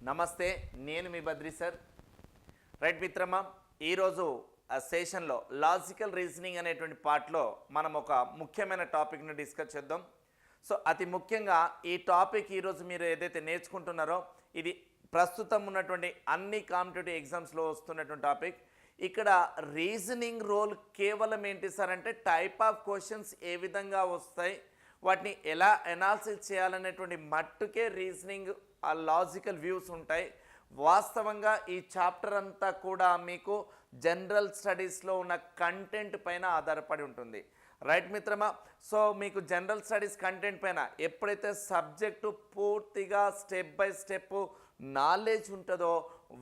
నమస్తే, నేను మీ Badri sir. Right మిత్రమా, ఈరోజు సెషన్లో లాజికల్ రీజనింగ్ అనేటువంటి పార్ట్లో మనం ఒక ముఖ్యమైన టాపిక్ను డిస్కస్ చేద్దాం. సో అతి ముఖ్యంగా ఈ టాపిక్ ఈరోజు మీరు ఏదైతే నేర్చుకుంటున్నారో ఇది ప్రస్తుతం ఉన్నటువంటి అన్ని కాంపిటేటివ్ ఎగ్జామ్స్లో వస్తున్నటువంటి టాపిక్. ఇక్కడ రీజనింగ్ రోల్ కేవలం ఏంటి సార్ అంటే టైప్ ఆఫ్ క్వశ్చన్స్ ఏ విధంగా వస్తాయి, వాటిని ఎలా అనాలిసిస్ చేయాలనేటువంటి మట్టుకే రీజనింగ్ ఆ లాజికల్ వ్యూస్ ఉంటాయి. వాస్తవంగా ఈ చాప్టర్ అంతా కూడా మీకు జనరల్ స్టడీస్లో ఉన్న కంటెంట్ పైన ఆధారపడి ఉంటుంది. రైట్ మిత్రమా, సో మీకు జనరల్ స్టడీస్ కంటెంట్ పైన ఎప్పుడైతే సబ్జెక్టు పూర్తిగా స్టెప్ బై స్టెప్ నాలెడ్జ్ ఉంటుందో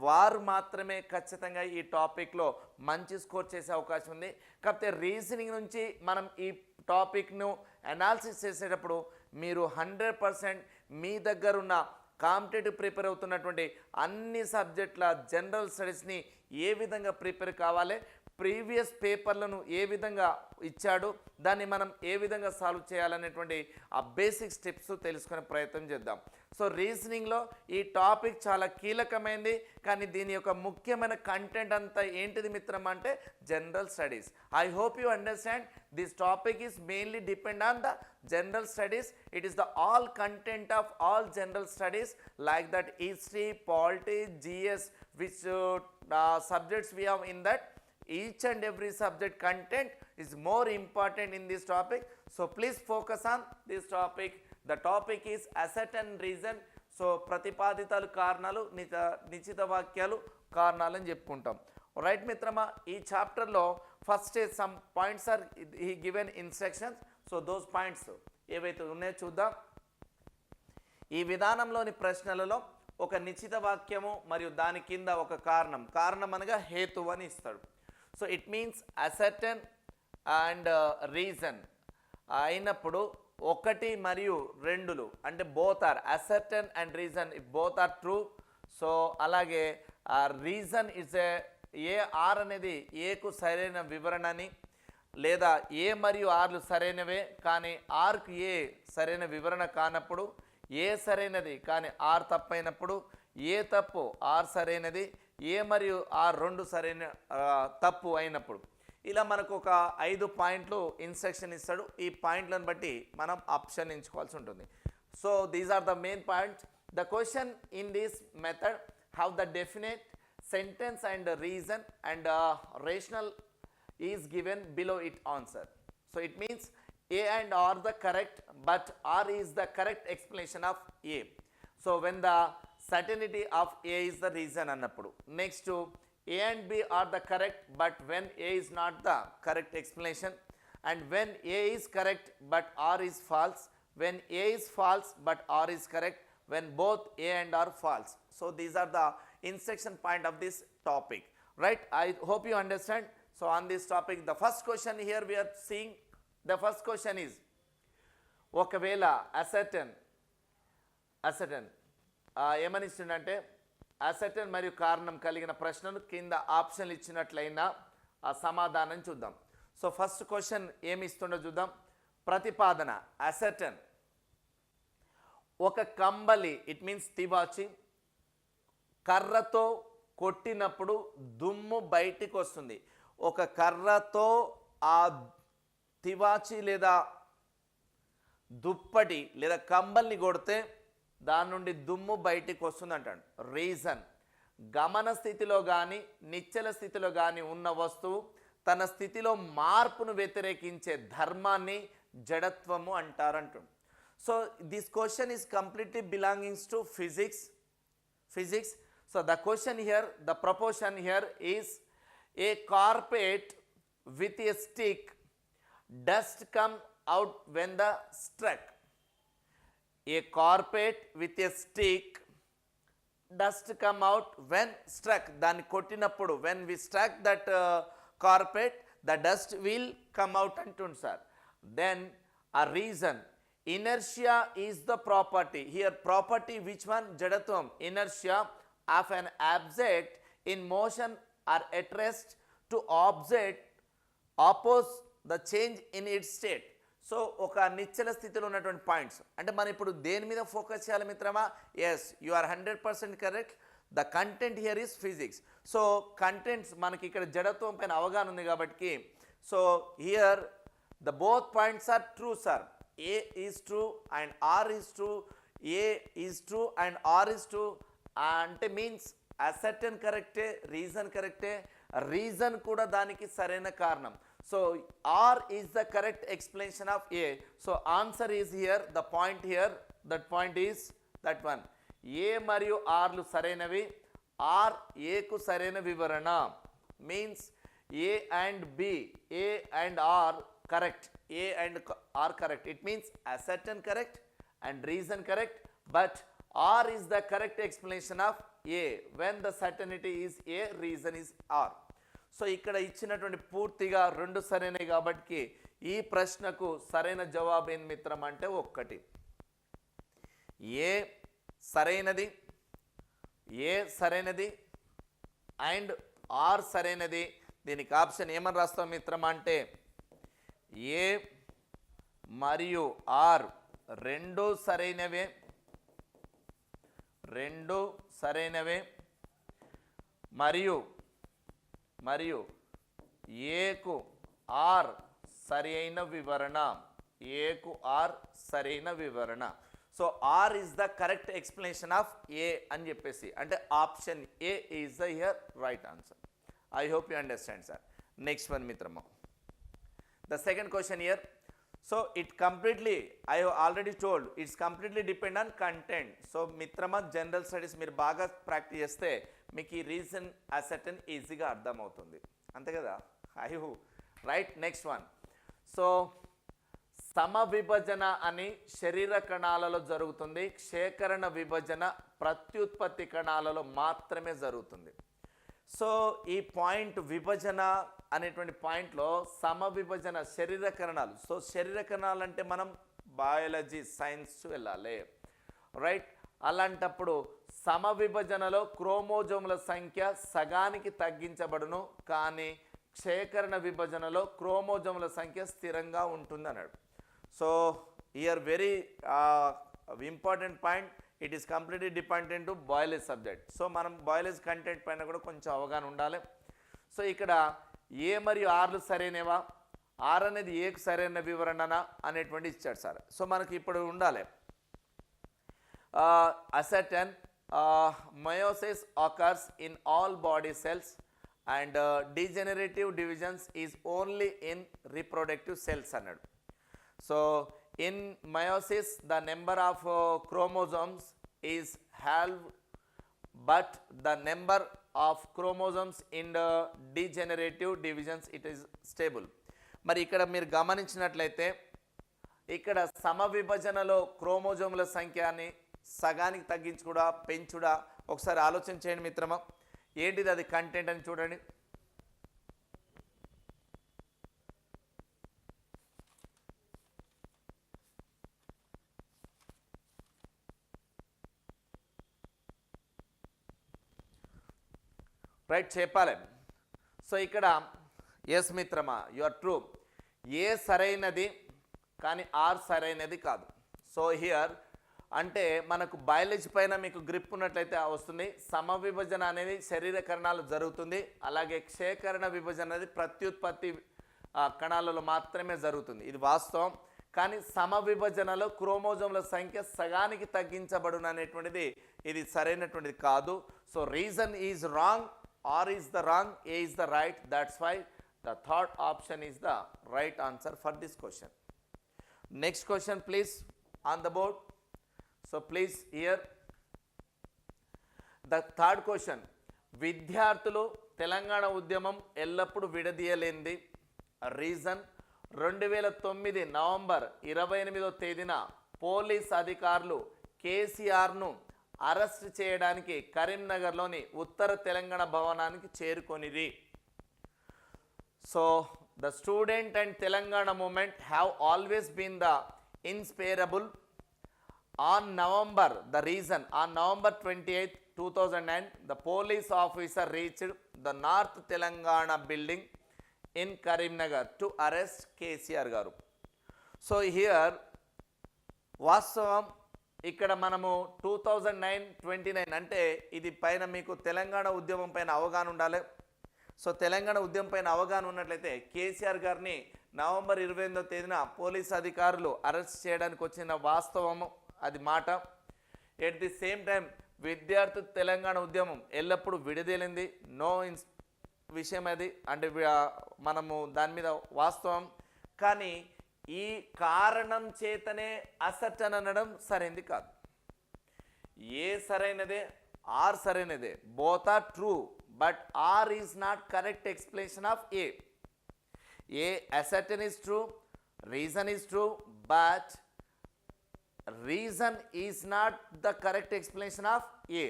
వారు మాత్రమే ఖచ్చితంగా ఈ టాపిక్లో మంచి స్కోర్ చేసే అవకాశం ఉంది. కాకపోతే రీజనింగ్ నుంచి మనం ఈ టాపిక్ను అనాలిసిస్ చేసేటప్పుడు మీరు 100% మీ దగ్గర ఉన్న కాంపిటేటివ్ ప్రిపేర్ అవుతున్నటువంటి అన్ని సబ్జెక్టుల జనరల్ స్టడీస్ని ఏ విధంగా ప్రిపేర్ కావాలి, ప్రీవియస్ పేపర్లను ఏ విధంగా ఇచ్చాడు, దాన్ని మనం ఏ విధంగా సాల్వ్ చేయాలనేటువంటి ఆ బేసిక్ స్టెప్స్ తెలుసుకునే ప్రయత్నం చేద్దాం. సో రీజనింగ్లో ఈ టాపిక్ చాలా కీలకమైనది, కానీ దీని యొక్క ముఖ్యమైన కంటెంట్ అంతా ఏంటిది మిత్రం అంటే general studies. I hope you understand this topic is mainly depend on the general studies. It is the all content of all general studies like that history, politics, GS, which subjects we have in that. Each and every subject content is more important in this topic. So please focus on this topic. The topic is asset and reason. So ప్రతిపాదితాలు కారణాలు, నిశ్చిత వాక్యాలు కారణాలు అని చెప్పుకుంటాం. Right మిత్రమా, ఈ చాప్టర్లో first some points or he given instructions. So those points ఏవైతే ఉన్నాయో చూద్దాం. ఈ విధానంలోని ప్రశ్నలలో ఒక నిశ్చిత వాక్యము మరియు దాని కింద ఒక కారణం అనగా హేతువు అని ఇస్తాడు. So it means assertion and reason అయినప్పుడు 1 మరియు 2 అంటే both are assertion and reason, both are true. So అలాగే రీజన్ ఇస్ ఏ ఆర్ అనేది ఏకు సరైన వివరణ అని, లేదా ఏ మరియు ఆర్లు సరైనవే కానీ ఆర్కు ఏ సరైన వివరణ కానప్పుడు, ఏ సరైనది కానీ ఆర్ తప్పైనప్పుడు, ఏ తప్పు ఆర్ సరైనది, ఏ మరియు ఆర్ 2 సరైన తప్పు అయినప్పుడు. ఇలా మనకు ఒక 5 పాయింట్లు ఇన్స్ట్రక్షన్ ఇస్తాడు. ఈ పాయింట్లను బట్టి మనం ఆప్షన్ ఎంచుకోవాల్సి ఉంటుంది. So these are the main points. The question in this method have the definite sentence and reason and rational is given below it answer. So it means A and R the correct, but R is the correct explanation of A. So when the certainty of A is the reason annappudu. Next to A and B are the correct, but when A is not the correct explanation, and when A is correct but R is false, when A is false but R is correct, when both A and R false. So these are the instruction point of this topic. Right? I hope you understand. So on this topic, the first question here we are seeing, the first question is ఒకవేళ అసర్టన్ ఏమని ఇస్తుందంటే అసర్టన్ మరియు కారణం కలిగిన ప్రశ్నను కింద ఆప్షన్లు ఇచ్చినట్లయినా ఆ సమాధానం చూద్దాం. సో ఫస్ట్ క్వశ్చన్ ఏమి ఇస్తుండో చూద్దాం. ప్రతిపాదన అసర్టన్ ఒక కంబలి, ఇట్ మీన్స్ తివాచి, కర్రతో కొట్టినప్పుడు దుమ్ము బయటికి వస్తుంది. ఒక కర్రతో ఆ తివాచి లేదా దుప్పటి లేదా కంబల్ని కొడితే దాని నుండి దుమ్ము బయటికి వస్తుంది అంటాడు. రీజన్, గమన స్థితిలో కానీ నిశ్చల స్థితిలో కానీ ఉన్న వస్తువు తన స్థితిలో మార్పును వ్యతిరేకించే ధర్మాన్ని జడత్వము అంటారంటాడు. So this question is completely belongings to physics. So the question here, the proportion here is a carpet with a stick, dust come out when the struck. A carpet with a stick, dust come out when struck. Dani kottinappudu, when we struck that carpet, the dust will come out antundu sir. Then a reason, inertia is the property. Here property which one? Jadatvam, inertia of an object in motion are at rest to object oppose the change in its state. So ఒక నిశ్చల స్థితిలో ఉన్నటువంటి points అంటే మనం ఇప్పుడు దేని మీద focus చేయాలి మిత్రమా? Yes, you are 100% correct. The content here is physics. So contents మనకి ఇక్కడ జడత్వం పైన అవగాహన ఉంది కాబట్టి so here the both points are true sir. A is true and R is true. A is true and R is true అంటే means assertion కరెక్టే, reason కరెక్టే, రీజన్ కూడా దానికి సరైన కారణం. So R is the correct explanation of A. So answer is here, the point here, that point is that one. A మరియు ఆర్లు సరైనవి, ఆర్ ఏకు సరైన వివరణ. Means A and B, A and R correct, A and R correct. It means ascertain correct and reason correct, but R is the correct explanation of A. When the certainty is A, reason is R. So ఇక్కడ ఇచ్చినటువంటి పూర్తిగా రెండు సరైనవి కాబట్టి ఈ ప్రశ్నకు సరైన జవాబు ఏంది మిత్రం అంటే ఒక్కటి. ఏ సరైనది, ఏ సరైనది అండ్ ఆర్ సరైనది. దీనికి ఆప్షన్ ఏమని రాస్తాం మిత్రం అంటే ఏ మరియు ఆర్ రెండు సరైనవే, రెండు సరైనవే మరియు మరియు ఏకు ఆర్ సరి అయిన వివరణ, ఏకు ఆర్ సరైన వివరణ. So R is the correct explanation of A అని చెప్పేసి అంటే option A is the here right answer. I hope you understand sir. Next one మిత్రమా, the second question here. So it completely, I have already told, it's completely depend on content. So మిత్రమా general studies మీరు బాగా practice చేస్తే మీకు ఈ reason అసెర్టన్ ఈజీగా అర్థమవుతుంది, అంతే కదా? I who right. Next one. So సమవిభజన అని శరీర కణాలలో జరుగుతుంది, క్షేకరణ విభజన ప్రత్యుత్పత్తి కణాలలో మాత్రమే జరుగుతుంది. సో ఈ పాయింట్ విభజన అనేటువంటి పాయింట్లో సమవిభజన శరీర కణాలు. సో శరీర కణాలు అంటే మనం బయాలజీ సైన్స్ వెళ్ళాలి, రైట్? అలాంటప్పుడు సమవిభజనలో క్రోమోజోముల సంఖ్య సగానికి తగ్గించబడును, కానీ క్షేకరణ విభజనలో క్రోమోజోముల సంఖ్య స్థిరంగా ఉంటుంది అన్నాడు. So here very important point. It is completely dependent to biology subject. So మనం బయాలజీ కంటెంట్ పైన కూడా కొంచెం అవగాహన ఉండాలి. సో ఇక్కడ ఏ మరియు ఆర్లు సరైనవా, ఆర్ అనేది ఏకు సరైన వివరణనా అనేటువంటి ఇచ్చాడు సార్. సో మనకి ఇప్పుడు ఉండాలి అసెర్టన్ meiosis occurs in all body cells and degenerative divisions is only in reproductive cells అన్నాడు. So in meiosis the number of chromosomes is halved, but the number of chromosomes in the degenerative divisions it is stable. మరి ఇక్కడ మీరు గమనించినట్లయితే ఇక్కడ సమవిభజనలో క్రోమోజోముల సంఖ్యని సగానికి తగ్గించుడా పెంచుడా ఒకసారి ఆలోచన చేయండి మిత్రమా. ఏంటిది అది కంటెంట్ అని చూడండి. రైట్ చెప్పాలి. సో ఇక్కడ ఎస్ మిత్రమా యు ఆర్ ట్రూ. ఏ సరైనది కానీ ఆర్ సరైనది కాదు. సో హియర్ అంటే మనకు బయాలజీ పైన మీకు గ్రిప్ ఉన్నట్లయితే వస్తుంది. సమవిభజన అనేది శరీర కణాలు జరుగుతుంది, అలాగే క్షేకరణ విభజన అనేది ప్రత్యుత్పత్తి కణాలలో మాత్రమే జరుగుతుంది, ఇది వాస్తవం. కానీ సమవిభజనలో క్రోమోజోముల సంఖ్య సగానికి తగ్గించబడును అనేటువంటిది ఇది సరైనటువంటిది కాదు. So reason is wrong, R is the wrong, A is the right. That's why the third option is the right answer for this question. Next question please on the board. So please here the third question. విద్యార్థులు తెలంగాణ ఉద్యమం ఎల్లప్పుడూ విడదీయలేనిది. Reason 2009 November 28వ తేదీన police అధికారులు కేసీఆర్ను arrest చేయడానికి కరీంనగర్లోని ఉత్తర తెలంగాణ భవనానికి చేరుకొనిది. So the student and Telangana movement have always been the inseparable. On November, the reason, on November 28, 2009, the police officer reached the North Telangana building in Karimnagar to arrest KCR garu. So here వాస్తవం ఇక్కడ మనము 2009-29 అంటే ఇది పైన మీకు తెలంగాణ ఉద్యమం పైన అవగాహన ఉండాలి. సో తెలంగాణ ఉద్యమం పైన అవగాహన ఉన్నట్లయితే కేసీఆర్ గారిని నవంబర్ 28వ తేదీన పోలీస్ అధికారులు అరెస్ట్ చేయడానికి వచ్చిన వాస్తవము అది మాట. ఎట్ ది సేమ్ టైం విద్యార్థి తెలంగాణ ఉద్యమం ఎల్లప్పుడూ విడదీలింది, నో విషయం అది అంటే మనము దాని మీద వాస్తవం. కానీ ఈ కారణం చేతనే అసట్ అని అనడం సరైనది కాదు. ఏ సరైనదే ఆర్ సరైనదే, both are true, but R is not correct explanation of A. ascertain is true, reason is true, but reason is not the correct explanation of A.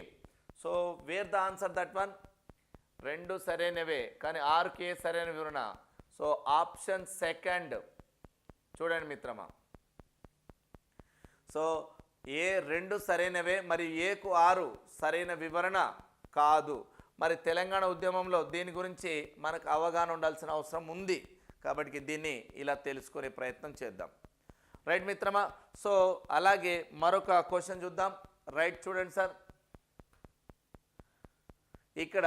So where the answer that one? రెండు సరైనవే కానీ ఆర్కి ఏ సరైన వివరణ. So option second చూడండి మిత్రమా. So ఏ రెండు సరైనవే, మరి ఏకు 6 సరైన వివరణ కాదు. మరి తెలంగాణ ఉద్యమంలో దీని గురించి మనకు అవగాహన ఉండాల్సిన అవసరం ఉంది కాబట్టి దీన్ని ఇలా తెలుసుకునే ప్రయత్నం చేద్దాం. రైట్ మిత్రమా. సో అలాగే మరొక క్వశ్చన్ చూద్దాం. రైట్ చూడండి సార్, ఇక్కడ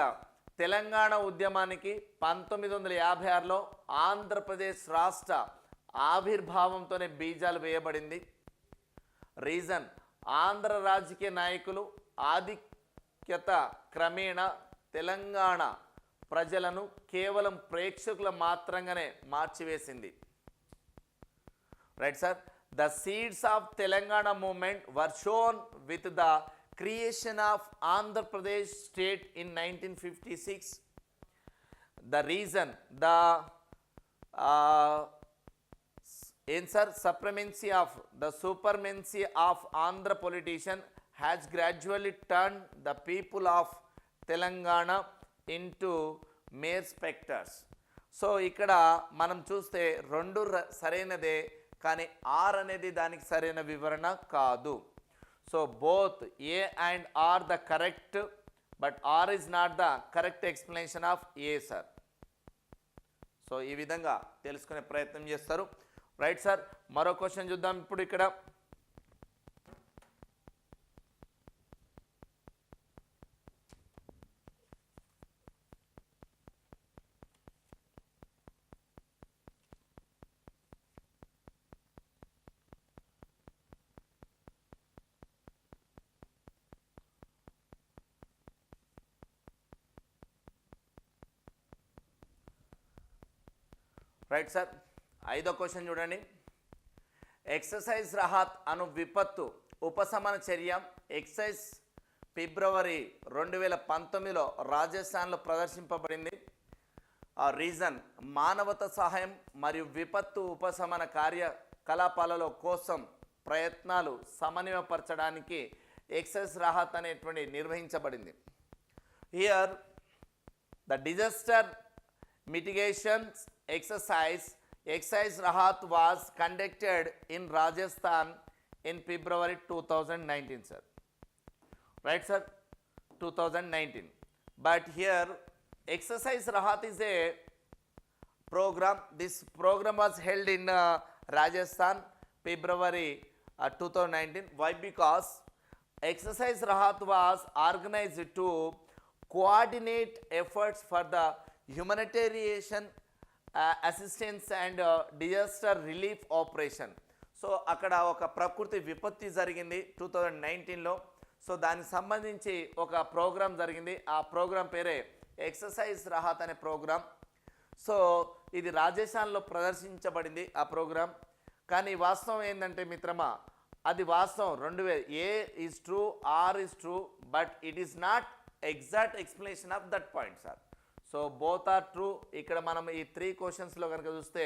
తెలంగాణ ఉద్యమానికి 1956లో ఆంధ్రప్రదేశ్ రాష్ట్ర ఆవిర్భావంతోనే బీజాలు వేయబడింది. రీజన్ ఆంధ్ర రాజకీయ నాయకులు ఆధిక్యత క్రమేణా తెలంగాణ ప్రజలను కేవలం ప్రేక్షకుల మాత్రంగానే మార్చివేసింది. Right sir. The seeds of Telangana movement were shown with the creation of Andhra Pradesh state in 1956. The reason the ఏం sir supremacy of Andhra politician has gradually turned the people of Telangana into mere spectators. So ఇక్కడ మనం చూస్తే రెండు సరైనదే కానీ are అనేది దానికి సరైన వివరణ కాదు. So both A and R the correct, but R is not the correct explanation of A sir. So ఈ విధంగా తెలుసుకునే ప్రయత్నం చేస్తారు. Right sir. మరో క్వశ్చన్ చూద్దాం ఇప్పుడు ఇక్కడ. Right sir. 5వ క్వశ్చన్ చూడండి. ఎక్సర్సైజ్ రహాత్ అను విపత్తు ఉపశమన చర్య ఎక్సైజ్ ఫిబ్రవరి 2019లో రాజస్థాన్లో ప్రదర్శింపబడింది. ఆ రీజన్ మానవతా సహాయం మరియు విపత్తు ఉపశమన కార్యకలాపాలలో కోసం ప్రయత్నాలు సమన్వయపరచడానికి ఎక్సైజ్ రహాత్ అనేటువంటి నిర్వహించబడింది. Here the disaster mitigations exercise Rahat was conducted in Rajasthan in February 2019 sir. Right sir, 2019. But here exercise Rahat is a program. This program was held in Rajasthan February 2019. Why? Because exercise Rahat was organized to coordinate efforts for the humanitarian assistance and disaster relief operation. So అక్కడ ఒక ప్రకృతి విపత్తి జరిగింది 2019లో. So దానికి సంబంధించి ఒక programme జరిగింది. ఆ programme పేరే ఎక్సర్సైజ్ రహాత్ అనే ప్రోగ్రాం. సో ఇది రాజస్థాన్లో ప్రదర్శించబడింది ఆ ప్రోగ్రాం. కానీ వాస్తవం ఏంటంటే మిత్రమా, అది వాస్తవం 2000 A is true, R is true, but it is not exact explanation of that point sir. So both are true. ఇక్కడ మనం ఈ 3 క్వశ్చన్స్లో కనుక చూస్తే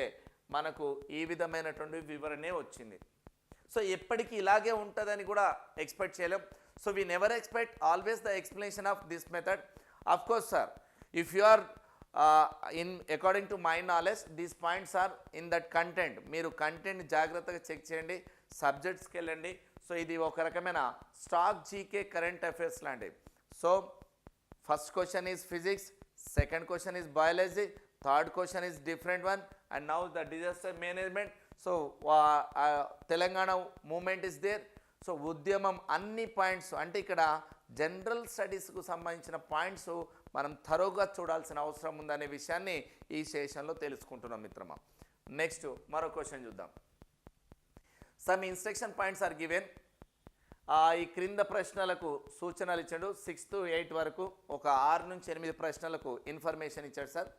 మనకు ఈ విధమైనటువంటి వివరణే వచ్చింది. సో ఎప్పటికీ ఇలాగే ఉంటుందని కూడా ఎక్స్పెక్ట్ చేయలేం. So we never expect always the explanation of this method. Of course sir, if you are according to my knowledge these points are in that content. మీరు కంటెంట్ జాగ్రత్తగా చెక్ చేయండి, సబ్జెక్ట్స్కి వెళ్ళండి. సో ఇది ఒక రకమైన స్టాక్ జీకే కరెంట్ అఫైర్స్ లాంటివి. So first question is physics, second question is biology, third question is different one, and now the disaster management. So Telangana movement is there. So ఉద్యమం అన్ని పాయింట్స్ అంటే ఇక్కడ జనరల్ స్టడీస్కు సంబంధించిన points మనం థరోగా చూడాల్సిన అవసరం ఉందనే విషయాన్ని ఈ సెషన్లో తెలుసుకుంటున్నాం మిత్రమా. నెక్స్ట్ మరో క్వశ్చన్ చూద్దాం. Some instruction points are given. ఈ క్రింద ప్రశ్నలకు సూచనలు ఇచ్చాడు. 6 to 8 వరకు ఒక 6 నుంచి 8 ప్రశ్నలకు ఇన్ఫర్మేషన్ ఇచ్చాడు సార్.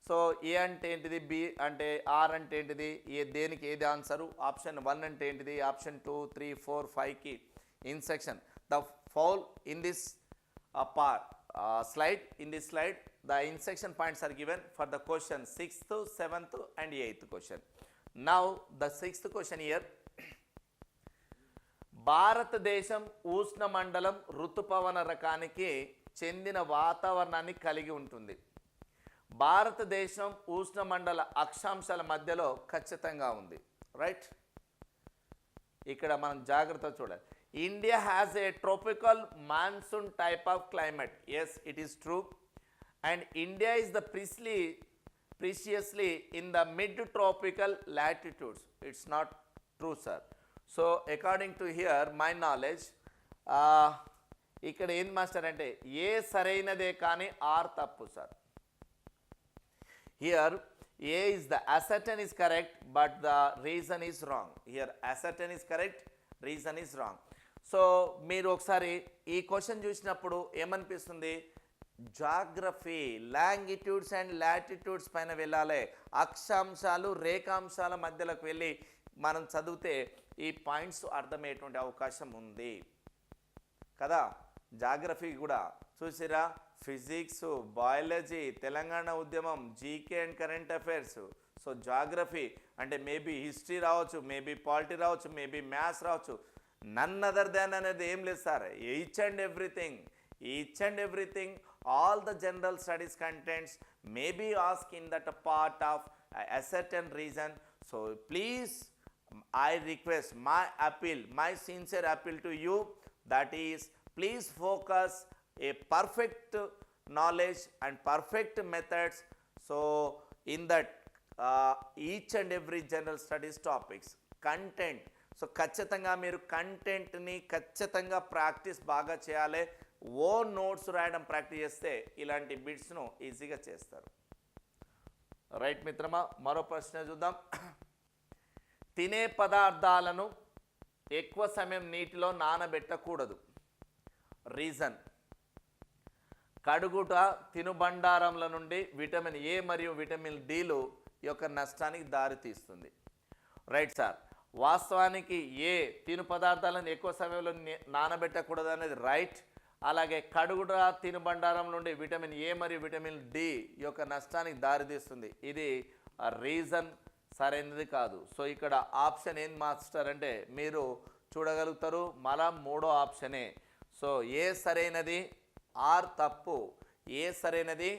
సో ఏ అంటే ఏంటిది, బి అంటే ఆర్ అంటే ఏంటిది, దేనికి ఏది ఆన్సరు, ఆప్షన్ 1 అంటే ఏంటిది, ఆప్షన్ 2, 3, 4, 5కి instruction. The foul in this slide the instruction points are given for the question 6th, 7th and 8th question. Now the 6th question here. భారతదేశం ఉష్ణమండలం ఋతుపవన రకానికి చెందిన వాతావరణాన్ని కలిగి ఉంటుంది. భారతదేశం ఉష్ణమండల అక్షాంశాల మధ్యలో ఖచ్చితంగా ఉంది. రైట్, ఇక్కడ మనం జాగ్రత్తగా చూడాలి. India has a tropical monsoon type of climate. Yes, it is true. And India is the preciously in the mid tropical latitudes. It's not true, sir. So according to here my knowledge, ఇక్కడ ఏం master అంటే ఏ సరైనదే కానీ are తప్పు sir. Here A is the ascertain is correct but the reason is wrong. Here ascertain is correct, reason is wrong. So మీరు ఒకసారి ఈ question చూసినప్పుడు ఏమనిపిస్తుంది, జాగ్రఫీ లాంగిట్యూడ్స్ అండ్ లాటిట్యూడ్స్ పైన వెళ్ళాలి, అక్షాంశాలు రేఖాంశాల మధ్యలోకి వెళ్ళి మనం చదివితే ఈ పాయింట్స్ అర్థమయ్యేటువంటి అవకాశం ఉంది కదా. జాగ్రఫీ కూడా చూసిరా, ఫిజిక్స్, బయాలజీ, తెలంగాణ ఉద్యమం, GK and current affairs. So geography అంటే మేబీ హిస్టరీ రావచ్చు, మేబీ పాలిటీ రావచ్చు, మేబీ మ్యాథ్స్ రావచ్చు. నన్ అదర్ దాన్ అనేది ఏం లేదు sir. Each and everything all the general studies contents may be asked in that part of a certain reason. So please, I request, my sincere appeal to you, that is, please focus a perfect knowledge and perfect methods. So in that each and every general studies topics content. So ఖచ్చితంగా మీరు కంటెంట్ని ఖచ్చితంగా practice బాగా చేయాలి. Own notes రాయడం practice చేస్తే ఇలాంటి బిట్స్ను ఈజీగా చేస్తారు. రైట్ మిత్రమా, మరో ప్రశ్న చూద్దాం. తినే పదార్థాలను ఎక్కువ సమయం నీటిలో నానబెట్టకూడదు. రీజన్, కడుగుట తినుబండారంల నుండి విటమిన్ ఏ మరియు విటమిన్ డిలు యొక్క నష్టానికి దారితీస్తుంది. రైట్ సార్, వాస్తవానికి ఏ తిను పదార్థాలను ఎక్కువ సమయంలో నానబెట్టకూడదు అనేది రైట్. అలాగే కడుగుట తినుబండారం నుండి విటమిన్ ఏ మరియు విటమిన్ డి యొక్క నష్టానికి దారితీస్తుంది. ఇది రీజన్ సరైనది కాదు. సో ఇక్కడ ఆప్షన్ ఏం మాస్టర్ అంటే మీరు చూడగలుగుతారు, మళ్ళా మూడో ఆప్షనే. సో ఏ సరైనది, ఆర్ తప్పు. ఏ సరైనది,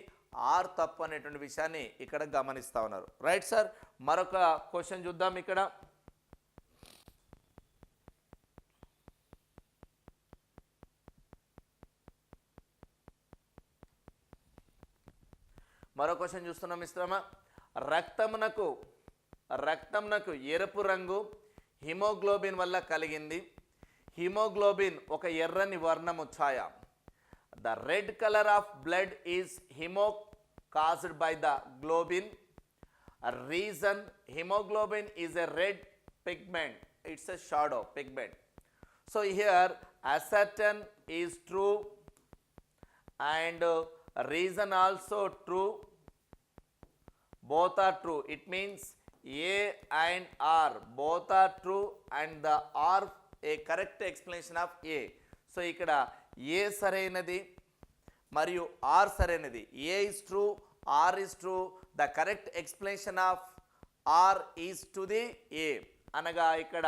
ఆర్ తప్పు అనేటువంటి విషయాన్ని ఇక్కడ గమనిస్తూ ఉన్నారు. రైట్ సార్, మరొక క్వశ్చన్ చూద్దాం. ఇక్కడ మరో క్వశ్చన్ చూస్తున్నాం మిత్రమా. రక్తమునకు ఎరుపు రంగు హిమోగ్లోబిన్ వల్ల కలిగింది. హిమోగ్లోబిన్ ఒక ఎర్రని వర్ణము ఛాయ. The red colour of blood is caused by the globin. Reason, hemoglobin is a red pigment, it's a shadow pigment. So here ascertain is true and reason also true. Both are true. It means A and R both are true and the R a correct explanation of A. So ikkada A సరైనది మరియు R సరైనది. A is true, R is true. The correct explanation of R is to the A. అనగా ఇక్కడ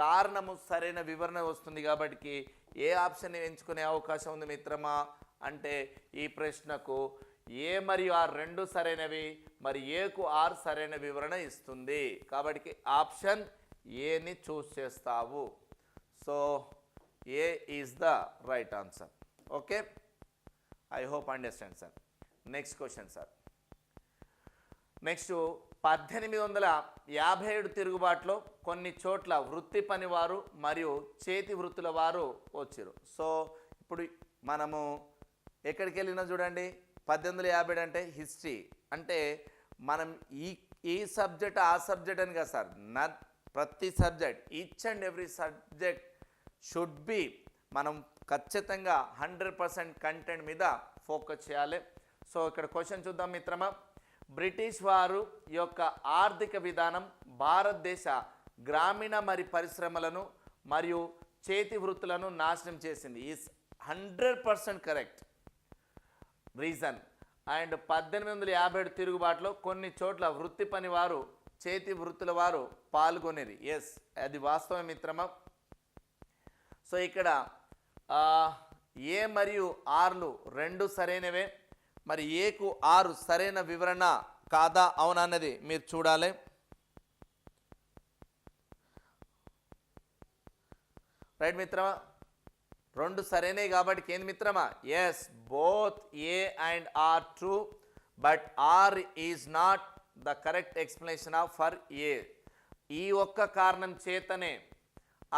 కారణము సరైన వివరణ వస్తుంది కాబట్టి ఏ ఆప్షన్ ఎంచుకునే అవకాశం ఉంది మిత్రమా అంటే ఈ ప్రశ్నకు ఏ మరియు ఆర్ రెండు సరైనవి, మరి ఏకు ఆర్ సరైన వివరణ ఇస్తుంది కాబట్టి ఆప్షన్ ఏని చూస్ చేస్తావు. So A is the right answer. Okay, I hope understand sir. Next question sir. Next 1857 తిరుగుబాటులో కొన్ని చోట్ల వృత్తి పనివారు మరియు చేతి వృత్తుల వారు వచ్చారు. సో ఇప్పుడు మనము ఎక్కడికి వెళ్ళినా చూడండి 1857 అంటే హిస్టరీ అంటే మనం ఈ సబ్జెక్ట్ ఆ సబ్జెక్ట్ అని కదా సార్, ప్రతి subject each and every subject should be మనం ఖచ్చితంగా 100% కంటెంట్ మీద ఫోకస్ చేయాలి. సో ఇక్కడ క్వశ్చన్ చూద్దాం మిత్రమా. బ్రిటిష్ వారు యొక్క ఆర్థిక విధానం భారతదేశ గ్రామీణ మరి పరిశ్రమలను మరియు చేతి వృత్తులను నాశనం చేసింది. Is 100% correct reason. అండ్ 1857 తిరుగుబాటులో కొన్ని చోట్ల వృత్తి పని వారు చేతి వృత్తుల వారు పాల్గొనేది. ఎస్, అది వాస్తవం మిత్రమా. సో ఇక్కడ ఏ మరియు ఆర్లు రెండు సరైనవే. మరి ఏకు ఆరు సరైన వివరణ కాదా అవునా అన్నది మీరు చూడాలి. రైట్ మిత్రమా, రెండు సరైనవి కాబట్టి ఏంది మిత్రమా, yes both A and R true, but R is not the correct explanation of for A. ఈ ఒక్క కారణం చేతనే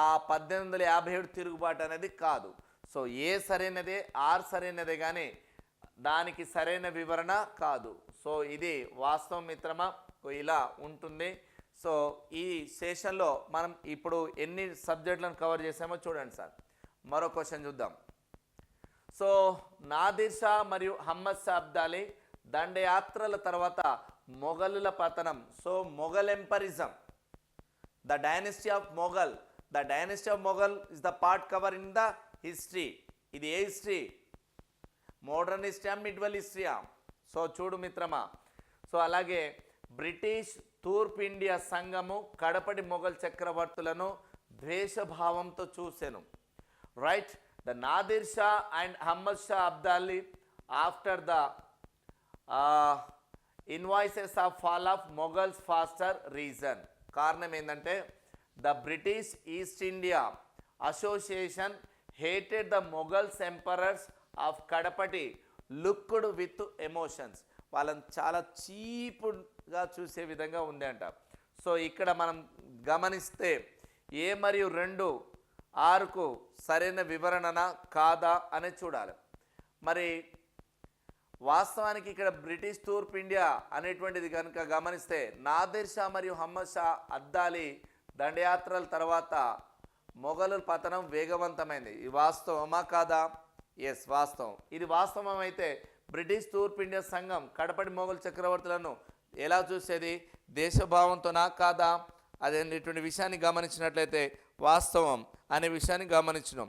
ఆ 1857 తిరుగుబాటు అనేది కాదు. సో ఏ సరైనదే, ఆర్ సరైనదే, కానీ దానికి సరైన వివరణ కాదు. సో ఇది వాస్తవం మిత్రమా, ఇలా ఉంటుంది. సో ఈ సెషన్లో మనం ఇప్పుడు ఎన్ని సబ్జెక్టులను కవర్ చేసామో చూడండి సార్. మరో క్వశ్చన్ చూద్దాం. సో నాదిర్ షా మరియు హమ్మద్ షా అబ్దాలీ దండయాత్రల తర్వాత మొఘలుల పతనం. So Mughal emperorism, the dynasty of Mughal, the dynasty of Mughal is the part cover in the history. ఇది A history, modern history, medieval history. So చూడు మిత్రమా. సో అలాగే బ్రిటిష్ తూర్పు ఇండియా సంఘము కడపటి మొఘల్ చక్రవర్తులను ద్వేషభావంతో చూసెను. Right, the Nadir Shah and Ahmad Shah Abdali after the invasions of fall of Mughals faster reason. కారణం ఏంటంటే the British East India association hated the Mughals emperors of కడపటి లుక్డ్ విత్ ఎమోషన్స్. వాళ్ళని చాలా చీప్గా చూసే విధంగా ఉంది అంట. సో ఇక్కడ మనం గమనిస్తే ఏ మరియు 2 ఆరుకు సరైన వివరణనా కాదా అనేది చూడాలి. మరి వాస్తవానికి ఇక్కడ బ్రిటిష్ తూర్పు ఇండియా అనేటువంటిది కనుక గమనిస్తే నాదిర్ షా మరియు అహ్మద్ షా అబ్దాలీ దండయాత్రల తర్వాత మొఘలుల పతనం వేగవంతమైంది. ఇది వాస్తవమా కాదా? ఎస్, వాస్తవం. ఇది వాస్తవం అయితే బ్రిటిష్ తూర్పు ఇండియా సంఘం కడపటి మొఘల్ చక్రవర్తులను ఎలా చూసేది, దేశభావంతోనా కాదా అనేటువంటి విషయాన్ని గమనించినట్లయితే వాస్తవం అనే విషయాన్ని గమనించినాం.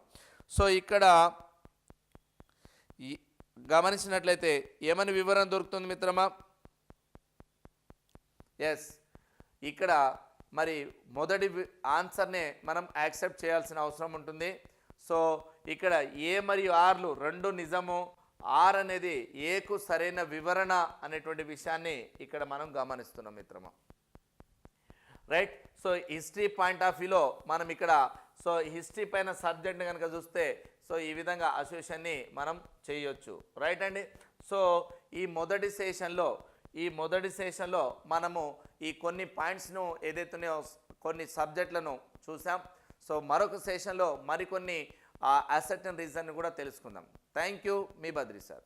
సో ఇక్కడ గమనించినట్లయితే ఏమని వివరణ దొరుకుతుంది మిత్రమా? ఎస్, ఇక్కడ మరి మొదటి ఆన్సర్నే మనం యాక్సెప్ట్ చేయాల్సిన అవసరం ఉంటుంది. సో ఇక్కడ ఏ మరియు ఆర్లు 2 నిజము, ఆర్ అనేది ఏకు సరైన వివరణ అనేటువంటి విషయాన్ని ఇక్కడ మనం గమనిస్తున్నాం మిత్రమా. Right, so history point of వ్యూలో మనం ఇక్కడ సో హిస్టరీ పైన సబ్జెక్ట్ని కనుక చూస్తే సో ఈ విధంగా అసోసియేషన్ని మనం చేయొచ్చు. రైట్ అండి. సో ఈ మొదటి సెషన్లో మనము ఈ కొన్ని పాయింట్స్ను ఏదైతున్నాయో కొన్ని సబ్జెక్టులను చూసాం. సో మరొక సెషన్లో మరికొన్ని అసెట్ అండ్ రీజన్ కూడా తెలుసుకుందాం. Thank you, me Badri sir.